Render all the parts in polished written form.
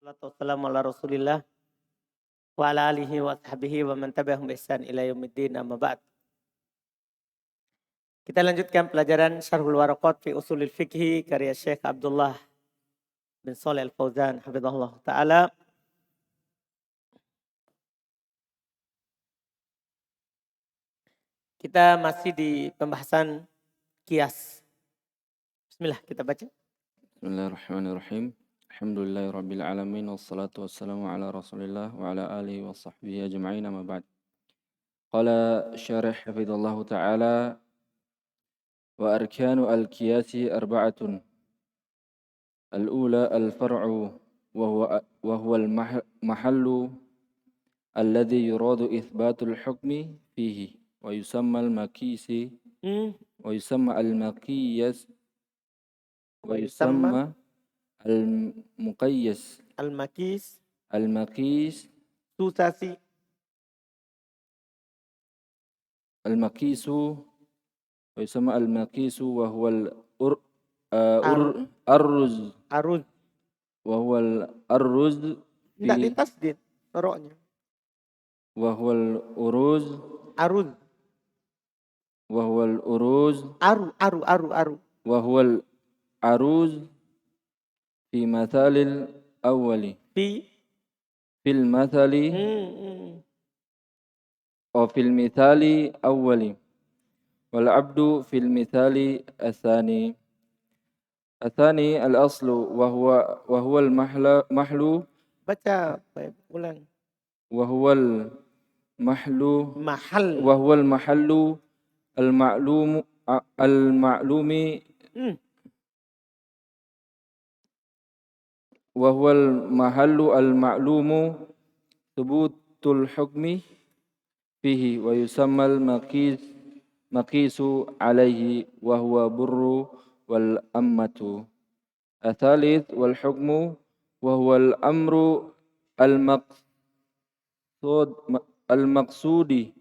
Wassalatu wassalamu ala Rasulillah wa ala alihi wa sahbihi wa man tabi'ahum bi ihsan ila yaumiddin, amma ba'd. Kita lanjutkan pelajaran Syarhul Waraqat fi Ushulil Fiqhi karya Syekh Abdullah bin Shalih Al-Fauzan hafizahullah taala. Kita masih di pembahasan kias. Bismillah, kita baca. Bismillahirrahmanirrahim. Alhamdulillahirabbil alamin wassalatu wassalamu ala Rasulillah wa ala alihi wa sahbihi ajma'in, amma ba'd. Qala syarih hafizallahu ta'ala wa arkanu al-qiyasi arba'atun. Al-ula al-far'u wa huwa al-mahallu alladhi yuradu ithbatul hukmi fihi wa yusamma al-maqisi wa yusamma al-maqiyas wa yusamma al-muqayyas Al-Makis Susasi al-maqisu wa yusamma al-maqisu wa huwa al-arruz Aruz. wa huwa al-arruz Tidak ditasdid roknya. wa huwa al-uruz Aruz. wa huwa al-uruz Aru. wa huwa al-aruz fi mathalil awwali fil mathali wa fil mithali awwali wal abdu fil mithali athani al-aslu wa huwa al-mahlu Baca, ulang. wa huwa al-mahlu Mahal. wa huwa al-mahallu al-ma'lumi wa huwa al-mahallu al-ma'lumu thubutul hukmi fihi wa yusamma al-maqisu alayhi wa huwa burru wal ammatu. Athalith wal hukmu wa huwa al-amru al-maqsudi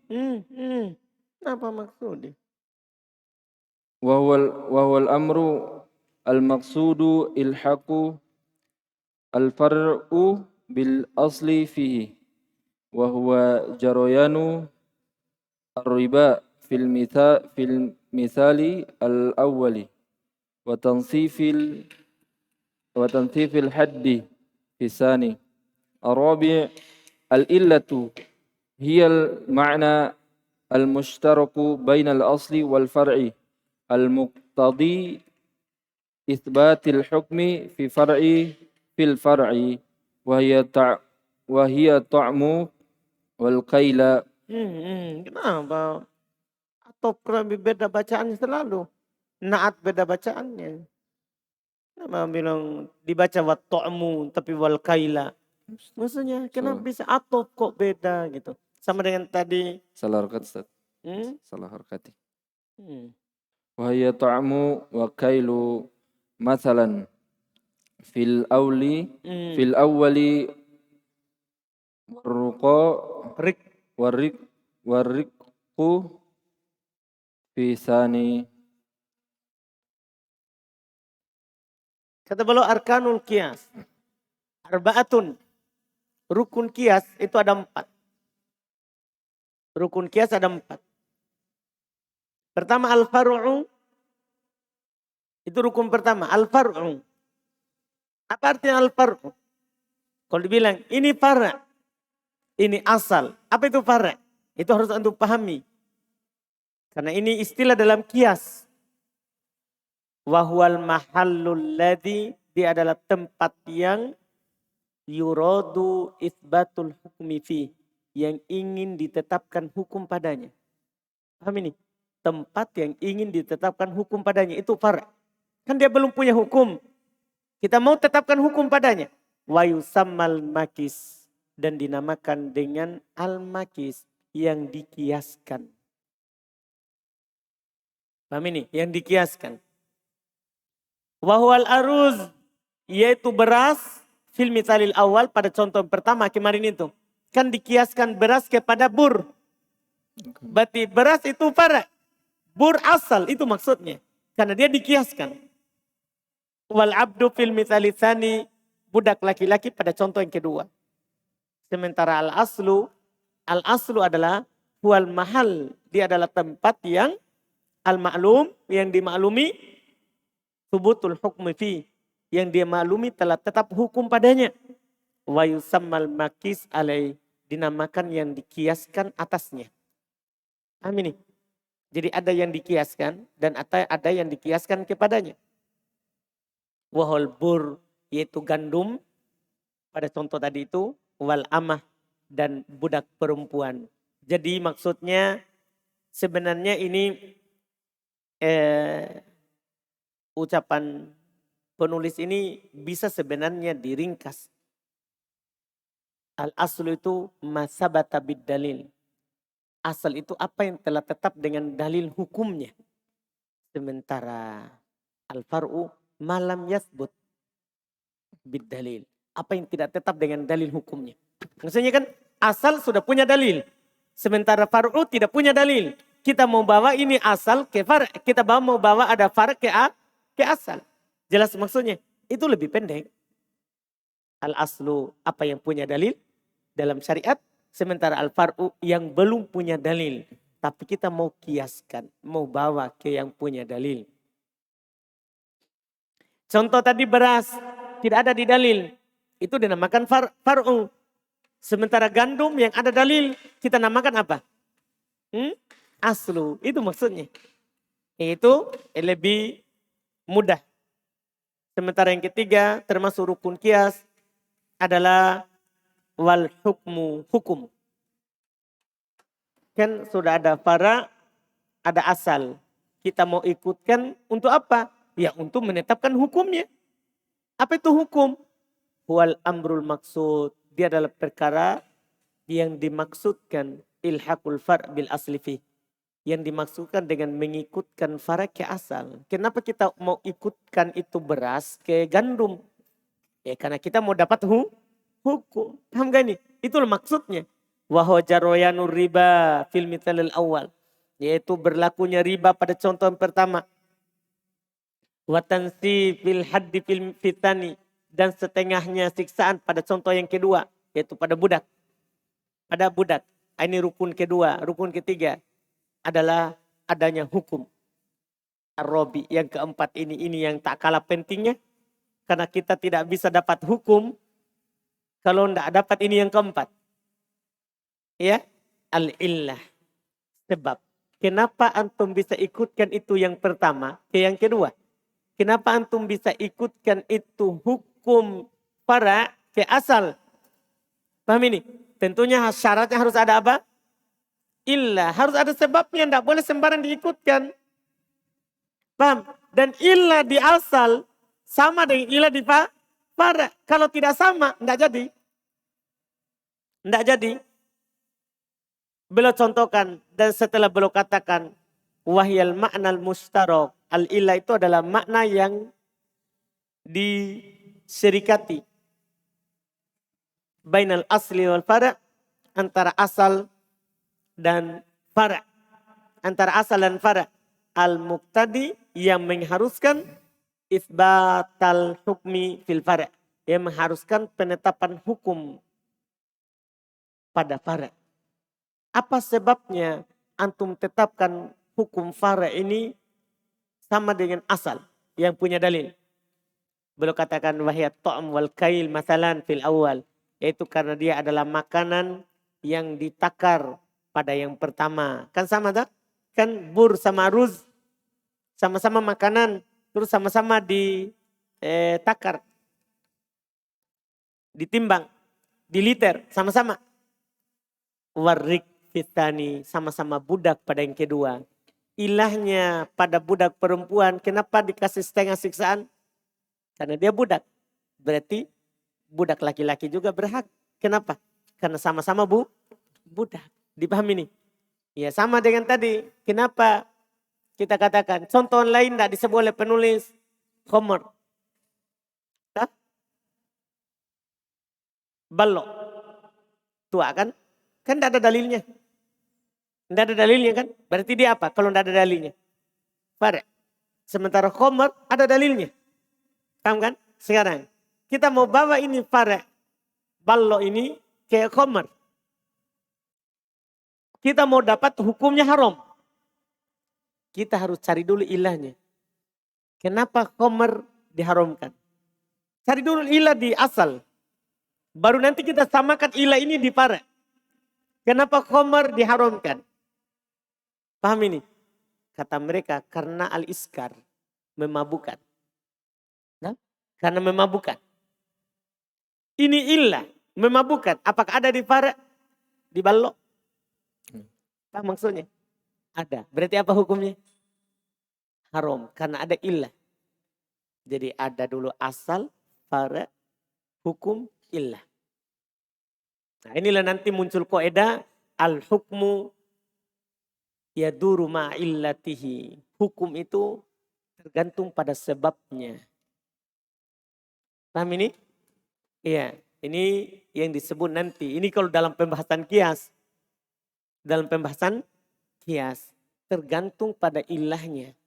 Apa maksudnya? wa huwa al-amru al-maqsudu ilhaqu al-far'u bil asli fihi wa huwa jarayanu ar-riba fil mithali al-awwali wa tansifil haddi fi sani. Ar-rabi' al-illatu hiya al-ma'na al-mushtaraku baina al-asli wal far'i al-muqtadi itsbatil hukmi fil far'i wa hiya ta'mu wal qaila. Kenapa? Atau beda bacaannya selalu. Naat beda bacaannya. Kenapa bilang dibaca wa ta'mu tapi wal qaila? Maksudnya kenapa bisa atop kok beda gitu? Sama dengan tadi. Salah harkat, Ustaz. Salah harkati. Wa hiya ta'mu wa qailu mathalan fil awwali warriqu fi sani. Kata beliau arkanul qiyas arba'atun. Rukun qiyas itu ada 4. Rukun qiyas ada 4. Pertama al-far'u. Itu rukun pertama, al-far'u. Apa artinya al-far'u? Kalau dibilang ini far'a, ini asal. Apa itu far'a? Itu harus antum pahami. Karena ini istilah dalam qiyas. Wa huwal mahallul ladzi, dia adalah tempat yang yuradu itsbatul hukmi fi, yang ingin ditetapkan hukum padanya. Paham ini? Tempat yang ingin ditetapkan hukum padanya itu far'a. Kan dia belum punya hukum. Kita mau tetapkan hukum padanya. Wa yusammal makis, dan dinamakan dengan al-makis, yang dikiaskan. Paham ini? Yang dikiaskan. Wa huwal aruz, yaitu beras fil mithalil awal, pada contoh pertama kemarin itu. Kan dikiaskan beras kepada bur. Berarti beras itu far'a. Bur asal, itu maksudnya. Karena dia dikiaskan. Wal abdu fil mithali tsani, budak laki-laki pada contoh yang kedua. Sementara al-aslu adalah huwal mahal. Dia adalah tempat yang al-ma'lum, yang dimaklumi, subutul hukmi fi, yang dia maklumi telah tetap hukum padanya. Wa yusammal makis alai, dinamakan yang dikiaskan atasnya. Amin. Jadi ada yang dikiaskan dan ada yang dikiaskan kepadanya. Wahul bur, yaitu gandum pada contoh tadi itu, wal amah, dan budak perempuan. Jadi maksudnya sebenarnya ini ucapan penulis ini bisa sebenarnya diringkas. Al-aslu itu masabata bid dalil. Asal itu apa yang telah tetap dengan dalil hukumnya. Sementara al-far'u malam yasbut bid dalil. Apa yang tidak tetap dengan dalil hukumnya. Maksudnya kan asal sudah punya dalil. Sementara far'u tidak punya dalil. Kita mau bawa ini asal ke far'. Kita mau bawa ada far' ke asal. Jelas maksudnya. Itu lebih pendek. Al-aslu apa yang punya dalil dalam syariat. Sementara al-far'u yang belum punya dalil. Tapi kita mau kiaskan. Mau bawa ke yang punya dalil. Contoh tadi beras. Tidak ada di dalil. Itu dinamakan far'u. Sementara gandum yang ada dalil. Kita namakan apa? Aslu. Itu maksudnya. Itu lebih mudah. Sementara yang ketiga termasuk rukun kias adalah wal hukmu, hukum. Kan sudah ada fara, ada asal. Kita mau ikutkan untuk apa? Ya untuk menetapkan hukumnya. Apa itu hukum? Wal amrul maksud. Dia adalah perkara yang dimaksudkan ilhaqul far' bil aslifi. Yang dimaksudkan dengan mengikutkan fara ke asal. Kenapa kita mau ikutkan itu beras ke gandum? Ya karena kita mau dapat hukum. Paham gak ini? Itulah maksudnya. Wahwa jaroyanur riba fil mithalil awal. Yaitu berlakunya riba pada contoh yang pertama. Watansi fil haddi fil fitani. Dan setengahnya siksaan pada contoh yang kedua. Yaitu pada budak. Pada budak. Ini rukun kedua. Rukun ketiga adalah adanya hukum. Ar-Rabi yang keempat ini yang tak kalah pentingnya. Karena kita tidak bisa dapat hukum kalau tidak dapat ini yang keempat. Ya, al-illah. Sebab. Kenapa antum bisa ikutkan itu yang pertama ke yang kedua? Kenapa antum bisa ikutkan itu hukum fara ke asal? Paham ini? Tentunya syaratnya harus ada apa? Illah. Harus ada sebabnya. Tidak boleh sembarang diikutkan. Paham? Dan illah di asal sama dengan illah di fara. Kalau tidak sama, tidak jadi. Tidak jadi. Beliau contohkan dan setelah beliau katakan wahyal ma'nal mustarok. Al-illah itu adalah makna yang diserikati. Bainal asli wal fara, antara asal dan fara. Antara asal dan fara. Al-muqtadi yang mengharuskan isbatal hukmi fil fara. Yang mengharuskan penetapan hukum pada fara. Apa sebabnya antum tetapkan hukum fara ini sama dengan asal yang punya dalil? Beliau katakan wahiyat ta'am wal kail masalan fil awal. Yaitu karena dia adalah makanan yang ditakar pada yang pertama. Kan sama tak? Kan bur sama ruz. Sama-sama makanan. Terus sama-sama ditakar. Ditimbang. Diliter. Sama-sama. Warik fitani. Sama-sama budak pada yang kedua. Ilahnya pada budak perempuan. Kenapa dikasih setengah siksaan? Karena dia budak. Berarti budak laki-laki juga berhak. Kenapa? Karena sama-sama budak. Dipahami nih? Ya sama dengan tadi. Kenapa kita katakan contoh lain tidak disebut oleh penulis khomer. Balok. Tua kan? Kan tidak ada dalilnya. Tidak ada dalilnya kan? Berarti dia apa kalau tidak ada dalilnya? Fara. Sementara khomer ada dalilnya. Paham kan? Sekarang. kita mau bawa ini far' ballo ini kayak khamar. Kita mau dapat hukumnya haram. Kita harus cari dulu ilahnya. Kenapa khamar diharamkan? Cari dulu ilah di asal. Baru nanti kita samakan ilah ini di far'. Kenapa khamar diharamkan? Paham ini? Kata mereka karena al-iskar, memabukkan. Nah, karena memabukkan. Ini ilah, memabukkan. Apakah ada di far'? Di ballo? Apa maksudnya? Ada. Berarti apa hukumnya? Haram. Karena ada ilah. Jadi ada dulu asal, far', hukum, ilah. Nah inilah nanti muncul kaidah al-hukmu yaduru ma'illatihi. Hukum itu tergantung pada sebabnya. Paham ini? Iya. Ini yang disebut nanti. Ini kalau dalam pembahasan kias. Dalam pembahasan kias. Tergantung pada ilahnya.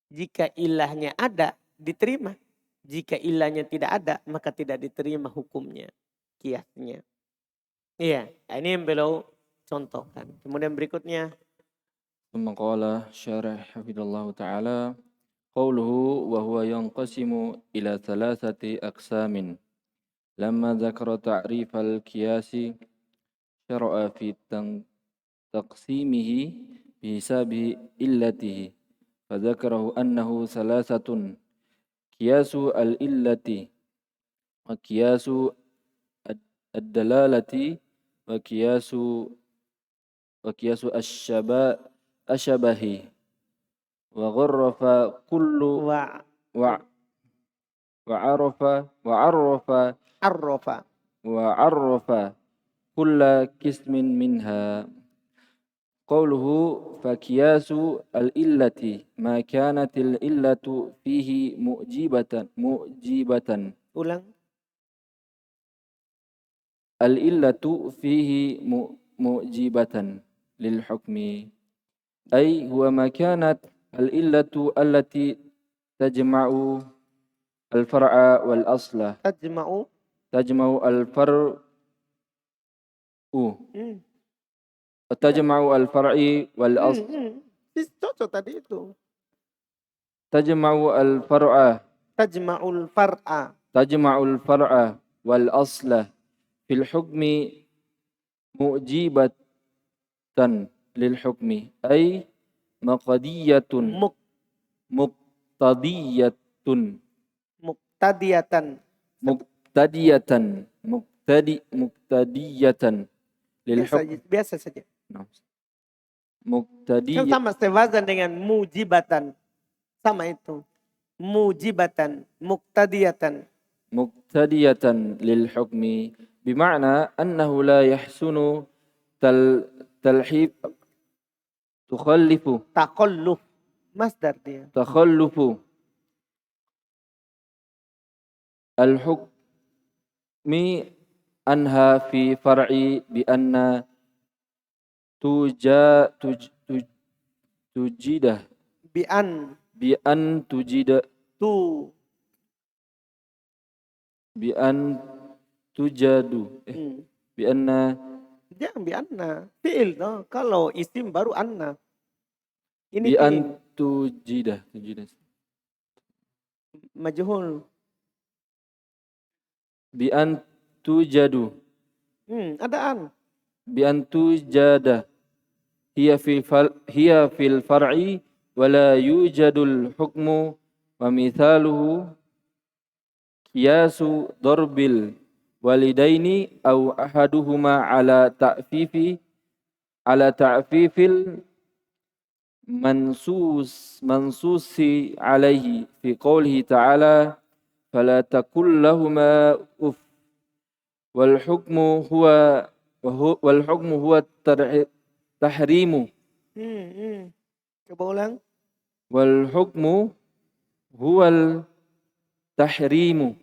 Jika ilahnya ada, diterima. Jika ilahnya tidak ada, maka tidak diterima hukumnya. Kiasnya. Iya. Ini yang beliau contohkan. Kemudian berikutnya. ثم قال الشارح حفظه الله تعالى قوله وهو ينقسم إلى ثلاثة أقسام لما ذكر تعريف القياس شرع في تقسيمه بحساب علته فذكره أنه ثلاثة قياس العلة وقياس الدلالة وقياس الشبه وغرف كل وعرف كل قسم منها قوله فقياس العلة ما كانت العلة فيه موجبة ulang. العلة فيه موجبة للحكم أي هو ما كانت العلة التي تجمع الفرع والأصل تجمع الفرع تجمع الفرع والأصل Cocok tadi itu. تجمع الفرع والأصل في الحكم موجبة للحكم أي مقتضية للحكم biasa saja. Kan مقتضية sama sewazan dengan mujibatan. Sama itu. Mujibatan, muqtadiyatan. مقتضية للحكم بمعنى أنه لا يحسن تلحيف Taqalluf. Masdar dia. تخلف الحكم عنها في فرع بأن تجده بأن تجد بأن Jangan bi'anna. Fi'il no. Kalau isim baru anna. Ini بأن fi'il. تجده Majhul. بأن توجد Ada an. بأن توجد هي في الفرع ولا يوجد الحكم ومثاله قياس ضرب الوالدين أو أحدهما على تعفيف المنصوص عليه في قوله تعالى فلا تقل لهما أف والحكم هو التحريم Coba ulang. والحكم هو التحريم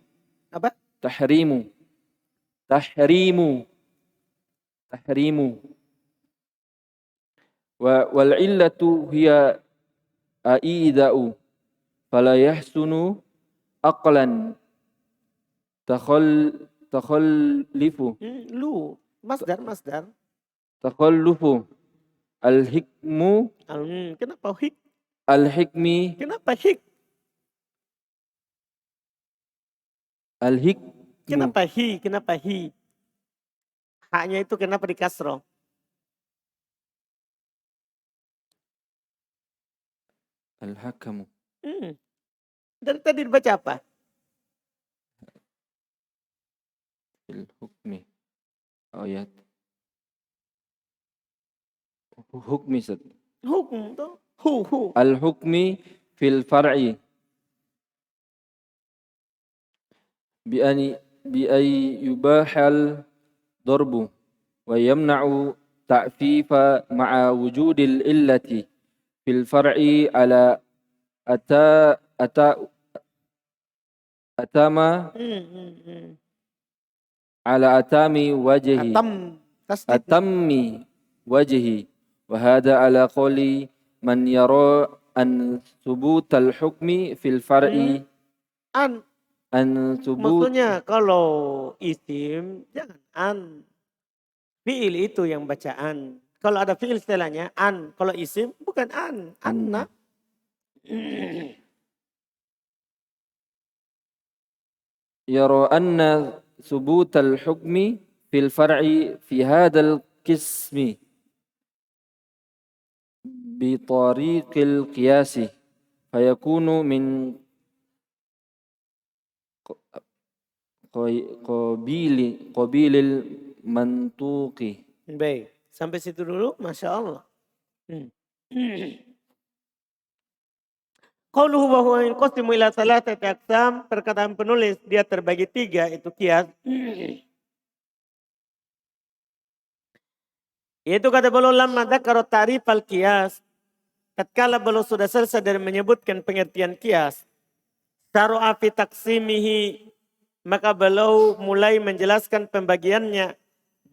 Apa? تحريم والعلة هي إيذاء فلا يحسن عقلا takhallifu Lu. Masdar. takhallufu al-hikmu Kenapa hik? al-hikmi Kenapa hik? al-hikmu Kenapa hi? Kenapa hi? Haknya itu kenapa di kasroh? al-hakamu Dan tadi dibaca apa? fil hukmi ayat hukmi Ustaz. Hukum tuh. Hu. Al-hukmi fil far'i bi ay yubahal darbu wa yamna'u ta'fifa ma'a wujudil illati fil far'i ala ata atama ala atami wajhi Tasdid. atammi wajhi wa hadha ala qawli man yara an thubut al hukmi fil far'i An. an thubut Maksudnya kalau isim jangan an. Fi'il itu yang bacaan. Kalau ada fi'il setelahnya an. Kalau isim bukan an. Anna. yara anna thubut al hukmi fil far'i fi hadha al qismi bi tariqil qiyasi fayakunu min qabilil mantuqi. Baik. Sampai situ dulu. Masya Allah. Qauluhu wa huwa yanqasimu ila thalathati aqsam, perkataan penulis dia terbagi 3 itu qiyas. Yaitu kata beliau lamma dzakara ta'rif al-qiyas. Tatkala beliau sudah selesai dari menyebutkan pengertian qiyas, syara'a fi taqsimihi, maka beliau mulai menjelaskan pembagiannya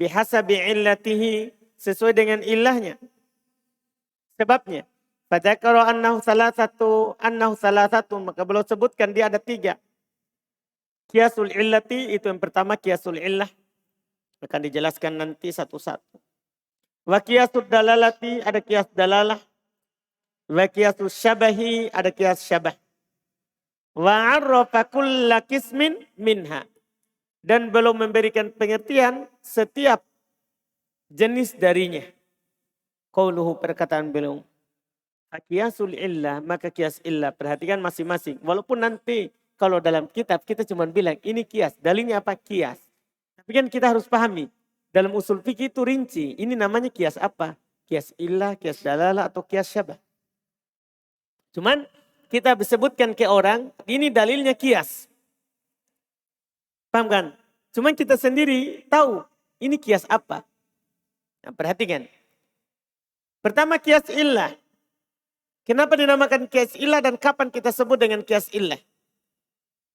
bihasabi illatihi, sesuai dengan ilahnya. Sebabnya. Fadzakara annahu salah satu, maka beliau sebutkan dia ada 3. Qiyasul illati itu yang pertama qiyasul illah. Akan dijelaskan nanti satu-satu. Wa qiyasud dalalati ada qiyas dalalah. Wa qiyasus syabahi ada qiyas syabah. Wa arrafa kulla qismin minha. Dan belum memberikan pengertian setiap jenis darinya. Qauluhu perkataan beliau. Qiyasul illah, maka qiyas illah. Perhatikan masing-masing. Walaupun nanti kalau dalam kitab kita cuma bilang ini qiyas. Dalilnya apa? Qiyas. Tapi kan kita harus pahami. Dalam usul fikih itu rinci. Ini namanya qiyas apa? Qiyas illah, qiyas dalalah atau qiyas syabah. Cuman kita sebutkan ke orang, ini dalilnya qiyas. Paham kan? Cuman kita sendiri tahu ini qiyas apa. Nah, perhatikan. Pertama qiyas illah. Kenapa dinamakan qiyas illah dan kapan kita sebut dengan qiyas illah?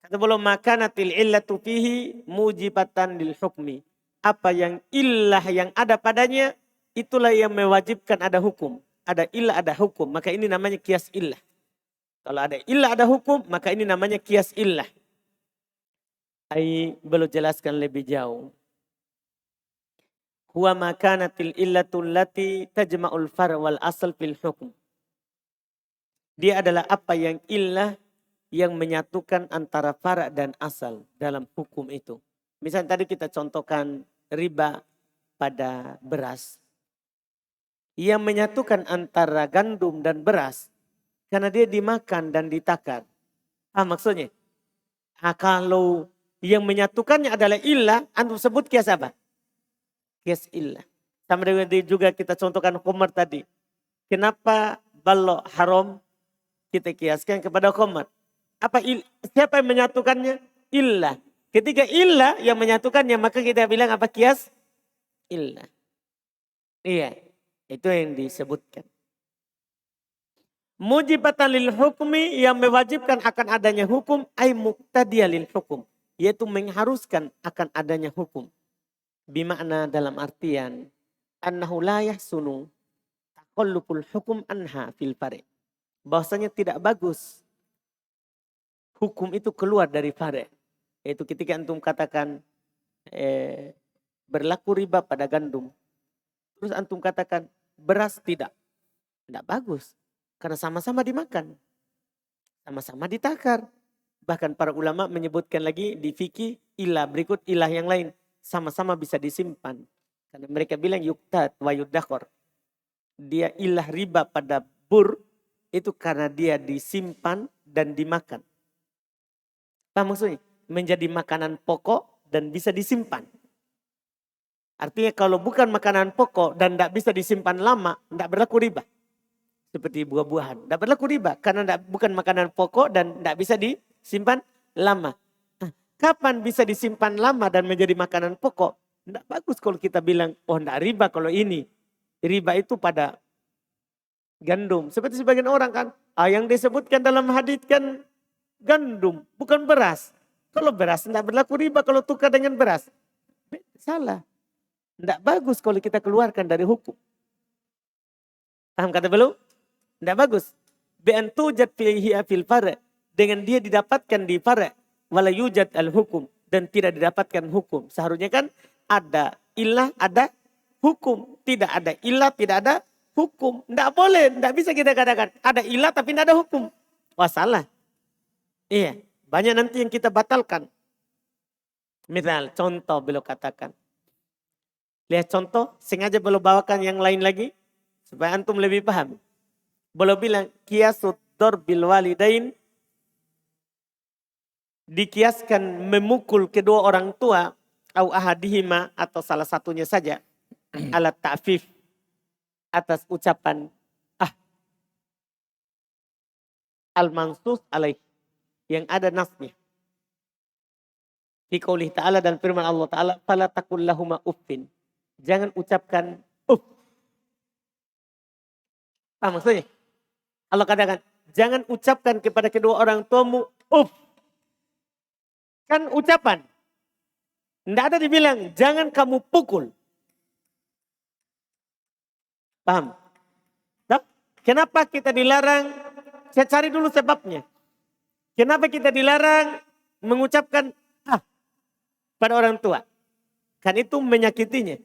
Kata beliau makanatil illatu fihi mujibatan lil hukmi. Apa yang illah yang ada padanya itulah yang mewajibkan ada hukum. Ada illah ada hukum, maka ini namanya qiyas illah. Kalau ada illah ada hukum, maka ini namanya qiyas illah. Belum jelaskan lebih jauh. Huwa makanatil illatu allati tajma'ul far' wal asal fil hukm. Dia adalah apa yang illah yang menyatukan antara fara' dan asal dalam hukum itu. Misalnya tadi kita contohkan riba pada beras. Yang menyatukan antara gandum dan beras karena dia dimakan dan ditakar. Maksudnya? Kalau yang menyatukannya adalah illah, antum sebut qiyas apa? Qiyas illah. Sama dengan juga kita contohkan khamar tadi. Kenapa balok haram? Kita kiaskan kepada khamar. Siapa yang menyatukannya? Illah. Ketika illah yang menyatukannya, maka kita bilang apa qiyas? Illah. Iya, itu yang disebutkan. Mujibatan lil hukmi yang mewajibkan akan adanya hukum, ay muqtadiyah lil hukum. Yaitu mengharuskan akan adanya hukum. Bimakna dalam artian, annahu la yahsunu taqallubul hukum anha fil fari'. Bahwasanya tidak bagus hukum itu keluar dari fare'. Yaitu ketika antum katakan berlaku riba pada gandum. Terus antum katakan beras tidak. Tidak bagus. Karena sama-sama dimakan. Sama-sama ditakar. Bahkan para ulama menyebutkan lagi di fikih ilah berikut ilah yang lain. Sama-sama bisa disimpan. Karena mereka bilang yuktat wa yudakhor. Dia ilah riba pada bur itu karena dia disimpan dan dimakan. Paham maksudnya? Menjadi makanan pokok dan bisa disimpan. Artinya kalau bukan makanan pokok dan tidak bisa disimpan lama, tidak berlaku riba. Seperti buah-buahan. Tidak berlaku riba karena bukan makanan pokok dan tidak bisa disimpan lama. Nah, kapan bisa disimpan lama dan menjadi makanan pokok? Tidak bagus kalau kita bilang, oh tidak riba kalau ini. Riba itu pada gandum. Seperti sebagian orang kan, yang disebutkan dalam hadits kan gandum, bukan beras. Kalau beras tidak berlaku riba kalau tukar dengan beras. Salah. Tidak bagus kalau kita keluarkan dari hukum. Paham kata belum? Tidak bagus. Bi'antujad fihi fil fara'. Dengan dia didapatkan di fara' wala yujad al hukum. Dan tidak didapatkan hukum. Seharusnya kan ada ilah, ada hukum. Tidak ada ilah, tidak ada hukum. Tidak boleh, tidak bisa kita katakan. Ada ilah tapi tidak ada hukum. Wah salah. Iya, banyak nanti yang kita batalkan. Misal, contoh beliau katakan. Lihat contoh, sengaja beliau bawakan yang lain lagi. Supaya antum lebih paham. Beliau bilang, qiyasud darbil walidain. Dikiaskan memukul kedua orang tua. Au ahadihima atau salah satunya saja. Alat ta'fif. Atas ucapan, al-mansus alaih. Yang ada nasnya. Fi qaulih ta'ala dan firman Allah Ta'ala. Fala takul lahuma uffin. Jangan ucapkan uff. Apa maksudnya? Allah katakan, jangan ucapkan kepada kedua orang tuamu uff. Kan ucapan. Tidak ada dibilang, jangan kamu pukul. Paham? Kenapa kita dilarang? Saya cari dulu sebabnya. Kenapa kita dilarang mengucapkan pada orang tua? Kan itu menyakitinya.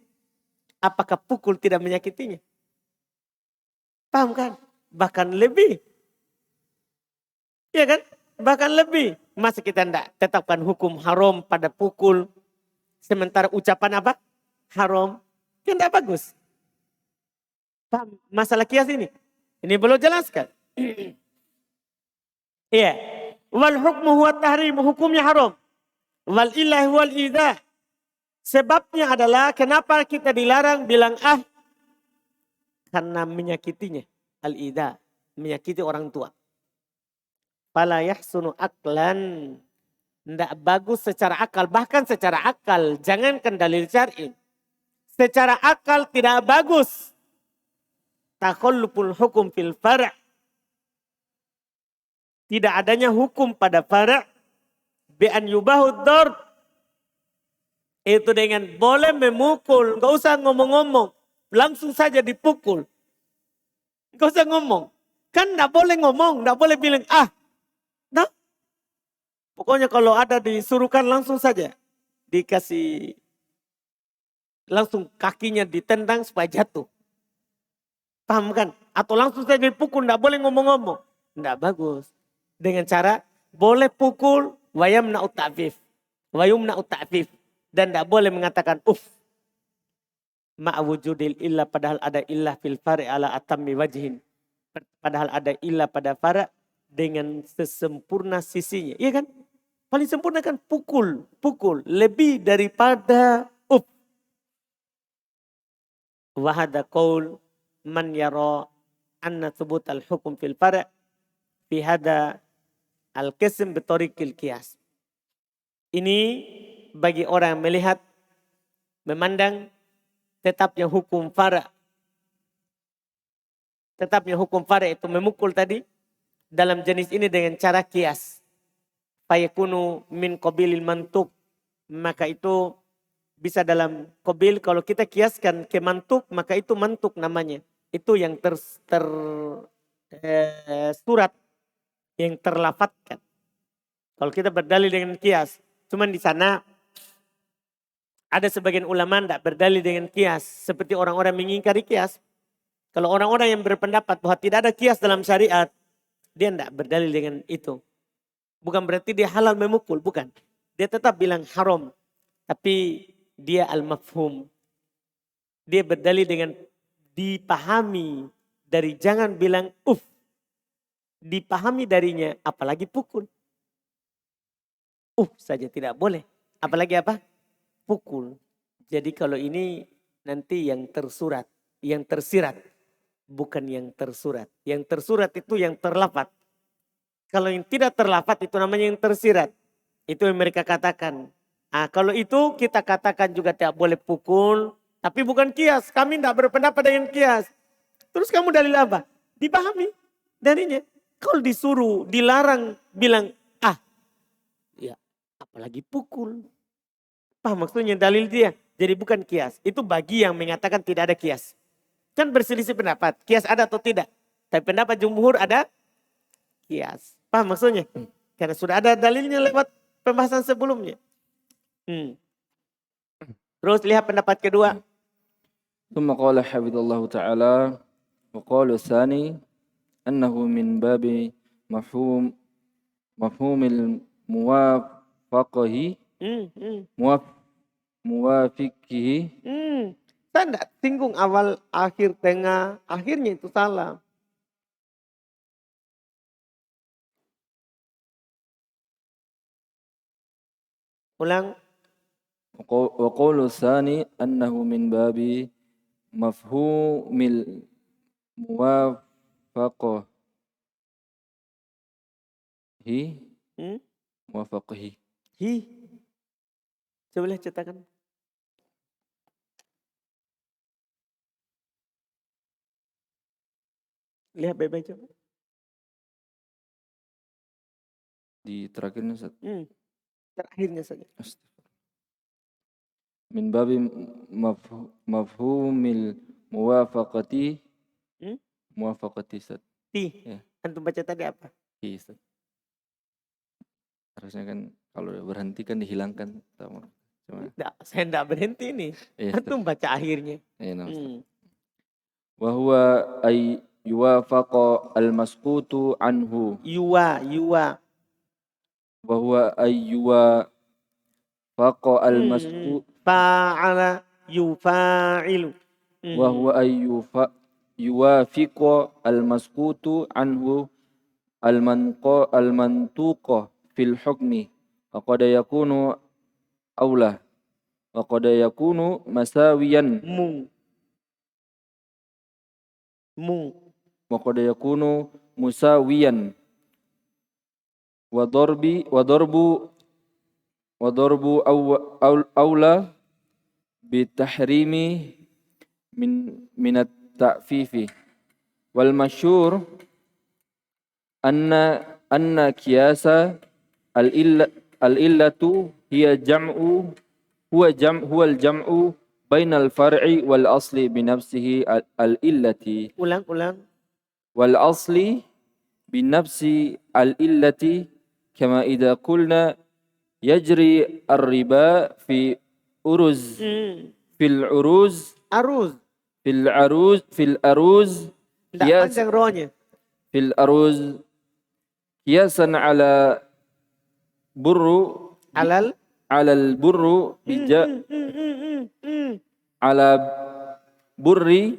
Apakah pukul tidak menyakitinya? Paham kan? Bahkan lebih. Iya kan? Bahkan lebih. Masa kita tidak tetapkan hukum haram pada pukul. Sementara ucapan apa? Haram. Kan tidak bagus. Paham masalah kias ini? Ini belum jelaskan. Iya. Wal hukmu huwa tahrim. Hukumnya haram. Wal ilah wal idha. Sebabnya adalah kenapa kita dilarang bilang karena menyakitinya. Al-idha. Menyakiti orang tua. Fala yahsunu aklan. Tidak bagus secara akal. Bahkan secara akal. Jangankan dalil syar'i. Secara akal tidak bagus. Takhalluful hukum fil fara'. Tidak adanya hukum pada fara'. Bi'an yubahud darb. Itu dengan boleh memukul. Gak usah ngomong-ngomong. Langsung saja dipukul. Gak usah ngomong. Kan gak boleh ngomong. Gak boleh bilang nah. Pokoknya kalau ada disuruhkan langsung saja. Dikasih. Langsung kakinya ditendang supaya jatuh. Paham kan? Atau langsung saja dipukul. Gak boleh ngomong-ngomong. Gak bagus. Dengan cara boleh pukul. Wayamna'ut ta'fif. Wayumna'ut ta'fif. Dan tidak boleh mengatakan uff. Ma'wujudil illa padahal ada illah fil fari' ala atammi wajhin. Padahal ada illah pada fara' dengan sesempurna sisinya. Iya kan? Paling sempurna kan pukul. Pukul. Lebih daripada uff. Wahada qaul man yara anna thubut al-hukum fil fara' fi hada al-qism bitoriqil qiyas. Ini bagi orang yang melihat, memandang tetapnya hukum fara'. Tetapnya hukum fara' itu memukul tadi dalam jenis ini dengan cara kias. Fayakunu min qabilil mantuk. Maka itu bisa dalam qabil, kalau kita kiaskan ke mantuk, maka itu mantuk namanya. Itu yang surat, yang terlafatkan. Kalau kita berdalil dengan kias. Cuman di sana ada sebagian ulama tidak berdalil dengan kias. Seperti orang-orang mengingkari kias. Kalau orang-orang yang berpendapat bahwa tidak ada kias dalam syariat, dia tidak berdalil dengan itu. Bukan berarti dia halal memukul, bukan. Dia tetap bilang haram. Tapi dia al-mafhum. Dia berdalil dengan dipahami dari jangan bilang dipahami darinya apalagi pukul. Saja tidak boleh. Apalagi apa? Pukul. Jadi kalau ini nanti yang tersurat, yang tersirat. Bukan yang tersurat. Yang tersurat itu yang terlafat. Kalau yang tidak terlafat itu namanya yang tersirat. Itu yang mereka katakan. Kalau itu kita katakan juga tidak boleh pukul. Tapi bukan kias. Kami tidak berpendapat dengan kias. Terus kamu dalil apa? Dipahami darinya. Kalau disuruh, dilarang, bilang ya apalagi pukul. Paham maksudnya dalil dia? Jadi bukan kias. Itu bagi yang mengatakan tidak ada kias. Kan berselisih pendapat. Kias ada atau tidak. Tapi pendapat jumhur ada kias. Paham maksudnya? Karena sudah ada dalilnya lewat pembahasan sebelumnya. Terus lihat pendapat kedua. ثم قال حفظه الله تعالى وقال الثاني أنه من باب مفهوم الموافقه موافقه. Saya tidak singgung awal, akhir, tengah. Akhirnya itu salah. Ulang. وقول الثاني أنه من باب مفهوم الموافقة موافقه. Coba lihat cetakan. Lihat baik-baik coba. Di terakhirnya Ustaz. Terakhirnya saja. Min babi mafhumil muwafaqati. Muwafaqati Ustaz. Ya. Antum baca tadi apa? Ustaz. Harusnya kan kalau berhenti kan dihilangkan. Saya tidak berhenti nih. Antum baca akhirnya. Wa huwa ay yuwafaqa al-masqutu anhu. Yuwa. Wa huwa ay yuwafaqa al-masqutu. Fa'ala yufa'ilu. Wa huwa ay yuwafiqa al-masqutu anhu al-mantuqa fil hukmi. Wa qad yakunu awla. Wa qad yakunu masawiyan. Wa qad yakunu musawiyan. Wa darbu awla bitahrimi min at-ta'fifi. Wal masyhur anna qiyasa al-illatu hiya huwa al-jam'u bainal far'i wal asli binafsihi al-illati. Ulang. Wal asli binafsi al-illati kama idza qulna yajri ar-riba fi uruz fil uruz panjang rohnya. Fil aruz qiyasan ala burru alal burru ala burri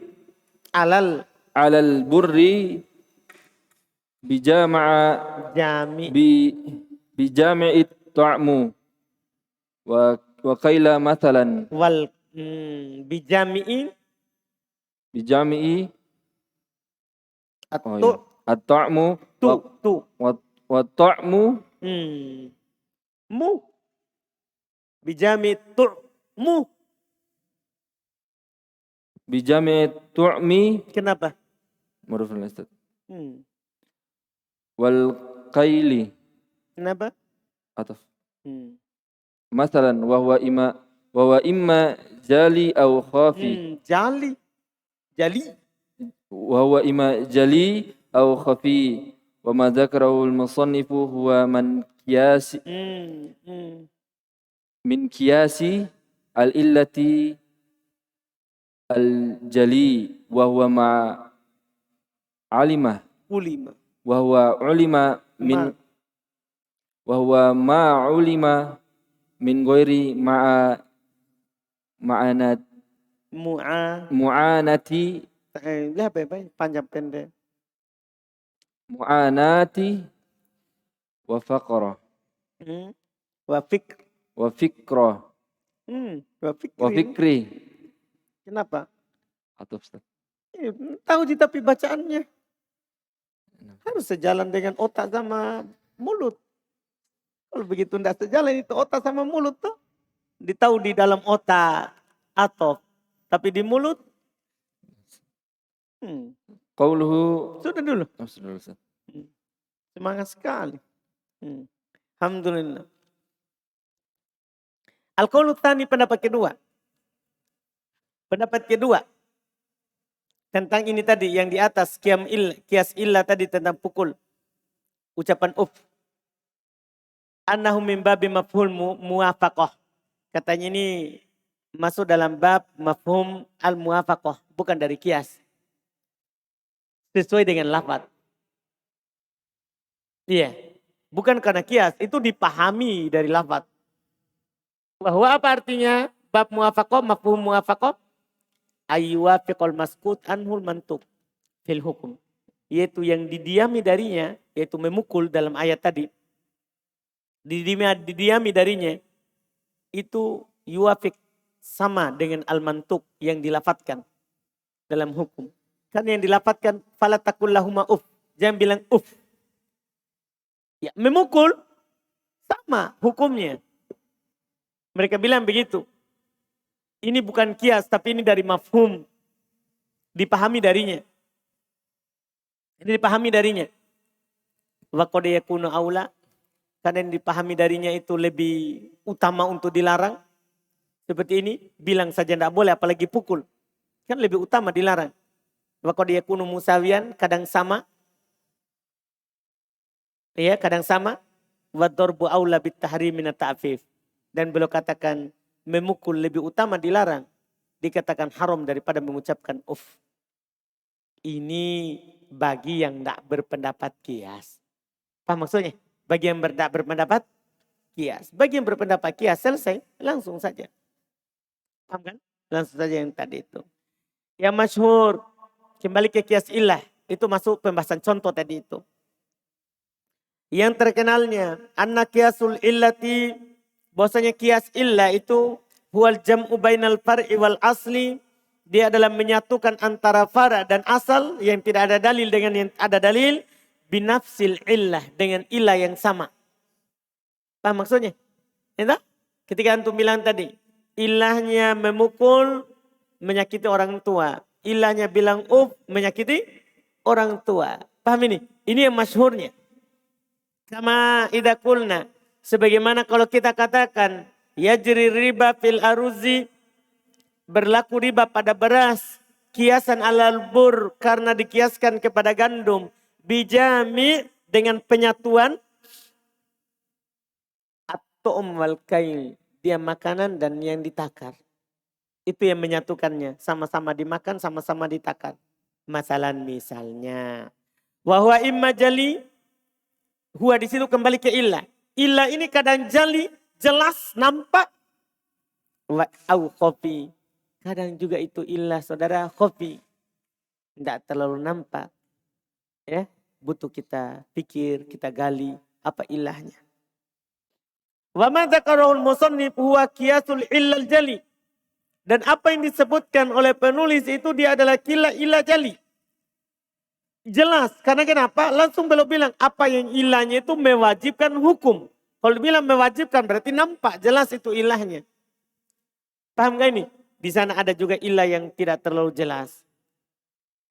alal burri bijami'i ta'mu wa qaila mathalan wal bijami'i at-ta'mu wa ta'mu mu bijami tu'mi. Kenapa? Marufun Ustaz. Wal qaili. Kenapa? Ataf. Masalan wa huwa imma jali aw khafi. Jali. Wa huwa imma jali aw khafi. Wa ma dzakarahu al-musannifu huwa man qiyasi min qiyasi al-illati al-jali wa huwa ma'alimah ulima. wa huwa ulima min wa huwa ma'ulima min ghairi ma'anat mu'anati Lihat apa panjang pendek. mu'anati wa faqra Wa fikr. wa fikra Wa wa fikri. fikri. Kenapa? Atau Ustaz. Tahu tapi bacaannya. Harus sejalan dengan otak sama mulut. Kalau begitu tidak sejalan itu otak sama mulut tuh. Ditahu di dalam otak atau tapi di mulut. Qauluhu Sudah dulu. Ustaz. Semangat sekali. Alhamdulillah. Al-qaulu tsani pendapat kedua. Pendapat kedua. Tentang ini tadi yang di atas kias illah tadi tentang pukul. Ucapan Annahu min babi mafhul muwafaqah. Katanya ini masuk dalam bab mafhum al-muwafaqah. Bukan dari kias. Sesuai dengan lafaz. Iya. Bukan karena kias. Itu dipahami dari lafaz. Bahwa apa artinya bab muwafaqah, mafhum muwafaqah? Ayyuwafiqal maskut anhul mantuk fil hukum. Yaitu yang didiami darinya, yaitu memukul dalam ayat tadi. Didiami darinya, itu yuwafiq sama dengan al-mantuk yang dilafatkan dalam hukum. Kan yang dilafatkan, fala taqullahuma uf. Jangan bilang uf. Ya, memukul sama hukumnya. Mereka bilang begitu. Ini bukan kias, tapi ini dari mafhum. Dipahami darinya. Ini dipahami darinya. Wa qad yakunu aula. Karena yang dipahami darinya itu lebih utama untuk dilarang. Seperti ini, bilang saja tidak boleh, apalagi pukul. Kan lebih utama dilarang. Wa qad yakunu musawiyan, kadang sama. Ya, kadang sama. Wa darbu aula bit tahrim min at-ta'fif. Dan beliau katakan memukul lebih utama dilarang. Dikatakan haram daripada mengucapkan uf. Ini bagi yang tidak berpendapat kias. Paham maksudnya? Bagi yang tidak berpendapat kias. Bagi yang berpendapat kias selesai. Langsung saja. Paham kan? Langsung saja yang tadi itu. Yang masyhur. Kembali ke kias illah. Itu masuk pembahasan contoh tadi itu. Yang terkenalnya. Anna kiasul illati. Bahwasanya kias illah itu huwal jam'u bainal far'i wal asli. Dia adalah menyatukan antara fara' dan asal yang tidak ada dalil dengan yang ada dalil. Binafsil illah, dengan illah yang sama. Paham maksudnya? Entah? Ketika antum bilang tadi, ilahnya memukul, menyakiti orang tua. Ilahnya bilang menyakiti orang tua. Paham ini? Ini yang masyhurnya. Sama idza qulna. Sebagaimana kalau kita katakan yajri riba fil aruzi, berlaku riba pada beras, kiasan alal bur karena dikiaskan kepada gandum, bijami dengan penyatuan atau wal kail, dia makanan dan yang ditakar. Itu yang menyatukannya, sama-sama dimakan, sama-sama ditakar. Misalnya wahwa imma jali, huwa di situ kembali ke illah. Illah ini kadang jali, jelas, nampak. Au khofi. Kadang juga itu illah saudara khofi. Tidak terlalu nampak. Ya, butuh kita pikir, kita gali apa ilahnya. Wa ma dzakarahul musannif huwa qiyasul illal jali. Dan apa yang disebutkan oleh penulis itu dia adalah illah jali. Jelas, karena kenapa? Langsung beliau bilang apa yang ilahnya itu mewajibkan hukum. Kalau bilang mewajibkan berarti nampak jelas itu ilahnya. Paham gak ini? Di sana ada juga ilah yang tidak terlalu jelas.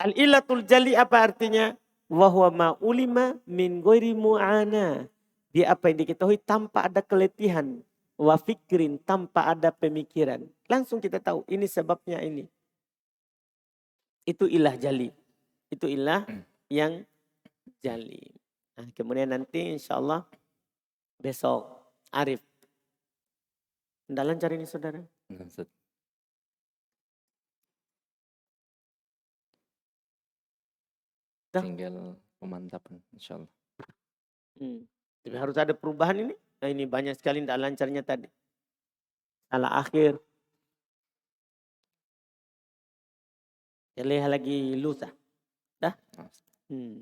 Al-illatul jali apa artinya? Wahwa ma'ulima min ghairi mu'ana. Dia apa yang diketahui tanpa ada keletihan. Wa fikrin, tanpa ada pemikiran. Langsung kita tahu ini sebabnya ini. Itu ilah jali. Itu ilah yang jali. Nah, kemudian nanti insya Allah besok Arif Tidak lancar ini saudara. Nah, Ustaz. Dah. Tinggal pemantapan insyaallah. Tapi harus ada perubahan ini. Nah ini banyak sekali tidak lancarnya tadi. Salah akhir. Lihat lagi lusa. Dah. Nah, Hmm.